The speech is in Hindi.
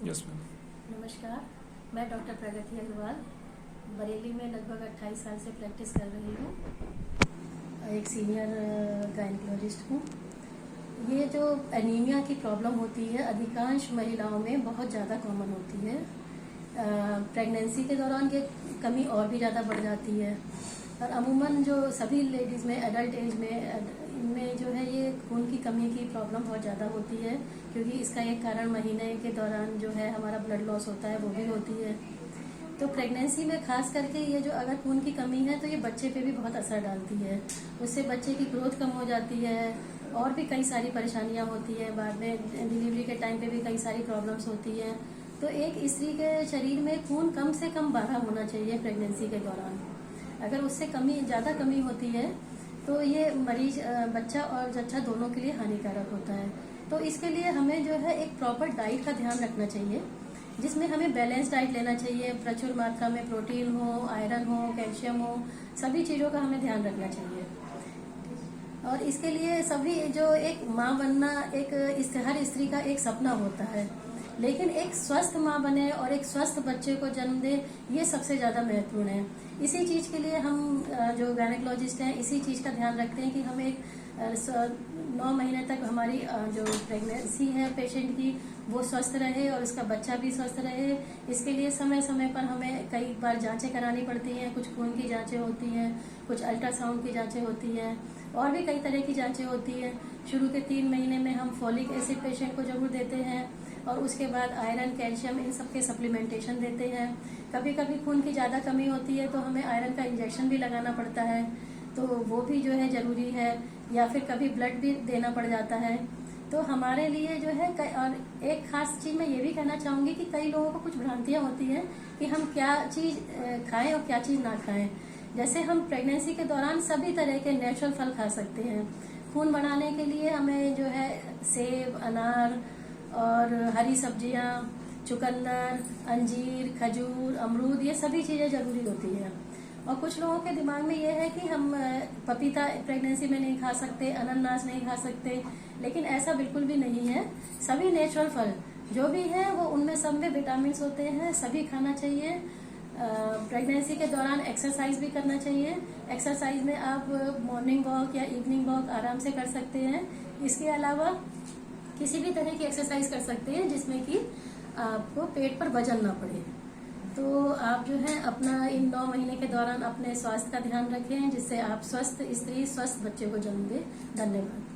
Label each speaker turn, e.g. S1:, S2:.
S1: Yes ma'am.
S2: नमस्कार, मैं डॉक्टर प्रगति अग्रवाल बरेली में लगभग 28 साल से प्रैक्टिस कर रही हूँ। एक सीनियर गायनिकोलॉजिस्ट हूँ। ये जो एनीमिया की प्रॉब्लम होती है अधिकांश महिलाओं में बहुत ज़्यादा कॉमन होती है। प्रेगनेंसी के दौरान ये कमी और भी ज़्यादा बढ़ जाती है और अमूमन जो सभी लेडीज़ में एडल्ट एज में इनमें जो है ये खून की कमी की प्रॉब्लम बहुत ज़्यादा होती है, क्योंकि इसका एक कारण महीने के दौरान जो है हमारा ब्लड लॉस होता है वो भी होती है। तो प्रेगनेंसी में खास करके ये जो अगर खून की कमी है तो ये बच्चे पे भी बहुत असर डालती है। उससे बच्चे की ग्रोथ कम हो जाती है और भी कई सारी परेशानियां होती है। बाद में डिलीवरी के टाइम पे भी कई सारी प्रॉब्लम्स होती है। तो एक स्त्री के शरीर में खून कम से कम 12 होना चाहिए प्रेगनेंसी के दौरान। अगर उससे ज़्यादा कमी होती है तो ये मरीज बच्चा और जच्चा दोनों के लिए हानिकारक होता है। तो इसके लिए हमें जो है एक प्रॉपर डाइट का ध्यान रखना चाहिए, जिसमें हमें बैलेंस डाइट लेना चाहिए। प्रचुर मात्रा में प्रोटीन हो, आयरन हो, कैल्शियम हो, सभी चीज़ों का हमें ध्यान रखना चाहिए। और इसके लिए सभी जो एक माँ बनना एक हर स्त्री का एक सपना होता है, लेकिन एक स्वस्थ माँ बने और एक स्वस्थ बच्चे को जन्म दे, ये सबसे ज़्यादा महत्वपूर्ण है। इसी चीज़ के लिए हम जो गायनेकोलॉजिस्ट हैं इसी चीज़ का ध्यान रखते हैं कि हम एक 9 महीने तक हमारी जो प्रेगनेंसी है पेशेंट की वो स्वस्थ रहे और उसका बच्चा भी स्वस्थ रहे। इसके लिए समय समय पर हमें कई बार जांचें करानी पड़ती हैं। कुछ खून की जांचें होती हैं, कुछ अल्ट्रासाउंड की जांचें होती हैं और भी कई तरह की जांचें होती हैं। शुरू के 3 महीने में हम फॉलिक एसिड पेशेंट को जरूर देते हैं और उसके बाद आयरन, कैल्शियम इन सब के सप्लीमेंटेशन देते हैं। कभी कभी खून की ज़्यादा कमी होती है तो हमें आयरन का इंजेक्शन भी लगाना पड़ता है, तो वो भी जो है ज़रूरी है। या फिर कभी ब्लड भी देना पड़ जाता है। तो हमारे लिए जो है और एक खास चीज़ मैं ये भी कहना चाहूँगी कि कई लोगों को कुछ भ्रांतियाँ होती हैं कि हम क्या चीज़ खाएं और क्या चीज़ ना खाएं। जैसे हम प्रेगनेंसी के दौरान सभी तरह के नेचुरल फल खा सकते हैं। खून बढ़ाने के लिए हमें जो है सेब, अनार और हरी सब्जियां, चुकंदर, अंजीर, खजूर, अमरूद, ये सभी चीज़ें ज़रूरी होती हैं। और कुछ लोगों के दिमाग में ये है कि हम पपीता प्रेगनेंसी में नहीं खा सकते, अनानास नहीं खा सकते, लेकिन ऐसा बिल्कुल भी नहीं है। सभी नेचुरल फल जो भी है वो उनमें सब में विटामिन होते हैं, सभी खाना चाहिए। प्रेगनेंसी के दौरान एक्सरसाइज भी करना चाहिए। एक्सरसाइज में आप मॉर्निंग वॉक या इवनिंग वॉक आराम से कर सकते हैं। इसके अलावा किसी भी तरह की एक्सरसाइज कर सकते हैं जिसमें कि आपको पेट पर वजन ना पड़े। तो आप जो है अपना इन 9 महीने के दौरान अपने स्वास्थ्य का ध्यान रखें, जिससे आप स्वस्थ स्त्री, स्वस्थ बच्चे को जन्म दें। धन्यवाद।